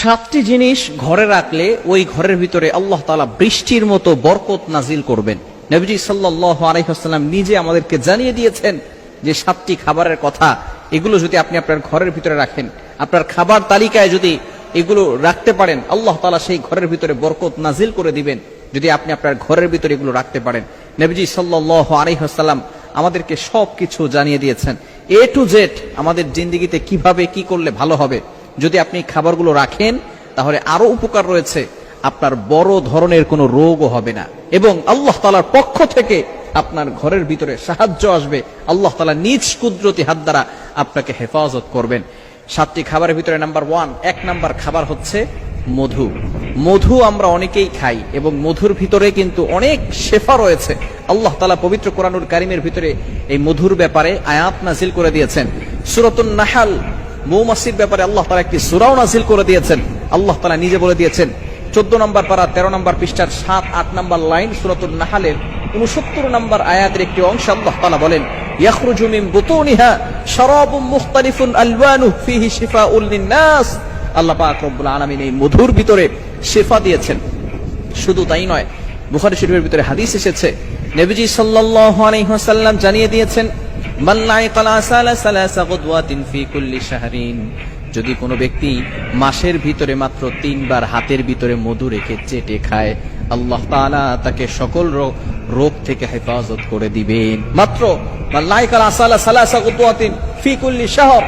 সাতটি জিনিস ঘরে রাখলে ওই ঘরের ভিতরে আল্লাহ তাআলা বৃষ্টির মতো বরকত নাজিল করবেন। নবীজি সাল্লাল্লাহু আলাইহি ওয়াসাল্লাম নিজে আমাদেরকে জানিয়ে দিয়েছেন যে সাতটি খাবারের কথা, এগুলো যদি আপনি আপনার ঘরের ভিতরে রাখেন, আপনার খাবার তালিকায় যদি এগুলো রাখতে পারেন, আল্লাহ তাআলা সেই ঘরের ভিতরে বরকত নাজিল করে দিবেন যদি আপনি আপনার ঘরের ভিতরে এগুলো রাখতে পারেন। নবীজি সাল্লাল্লাহু আলাইহি ওয়াসাল্লাম আমাদেরকে সবকিছু জানিয়ে দিয়েছেন, এ টু জেড আমাদের জিন্দেগিতে কিভাবে কি করলে ভালো হবে। যদি আপনি খাবারগুলো রাখেন তাহলে আরো উপকার রয়েছে, আপনার বড় ধরনের কোনো রোগও হবে না এবং আল্লাহ তাআলার পক্ষ থেকে আপনার ঘরের ভিতরে সাহায্য আসবে। আল্লাহ তাআলা নিজ কুদরতি হাত দ্বারা আপনাকে হেফাজত করবেন। সাতটি খাবারের ভিতরে এক নাম্বার খাবার হচ্ছে মধু। মধু আমরা অনেকেই খাই এবং মধুর ভিতরে কিন্তু অনেক শেফা রয়েছে। আল্লাহ তাআলা পবিত্র কোরআনুল কারীমের ভিতরে এই মধুর ব্যাপারে আয়াত নাজিল করে দিয়েছেন। সূরাতুন নাহল, মৌমাছির ব্যাপারে আল্লাহ তাআলা একটি সূরাও নাজিল করে দিয়েছেন। আল্লাহ তাআলা নিজে বলে দিয়েছেন 14 নম্বর পারা 13 নম্বর পৃষ্ঠার 7-8 নম্বর লাইন সূরাতুন নাহলের 69 নম্বর আয়াতের একটি অংশ আল্লাহ তাআলা বলেন, ইয়াখরুজু মিন বুতুনিহা শারাবুম মুখতালিফুন আলওয়ানুহু ফীহি শিফাউল লিন-নাস। আল্লাহ পাক রব্বুল আলামিন এই মধুর ভিতরে শিফা দিয়েছেন। শুধু তাই নয়, বুখারী শরীফের ভিতরে হাদিস এসেছে, নবীজি সাল্লাল্লাহু আলাইহি ওয়াসাল্লাম জানিয়ে দিয়েছেন, মান লাইকাল আসালা সালাসা গুদওয়াতিন ফি কুল্লি শাহরিন। যদি কোনো ব্যক্তি মাসের ভিতরে মাত্র 3 বার হাতের ভিতরে মধু রেখে চেটে খায়, আল্লাহ তাআলা তাকে সকল রোগ থেকে হেফাজত করে দিবেন। মাত্র মান লাইকাল আসালা সালাসা গুদওয়াতিন ফি কুল্লি শাহর।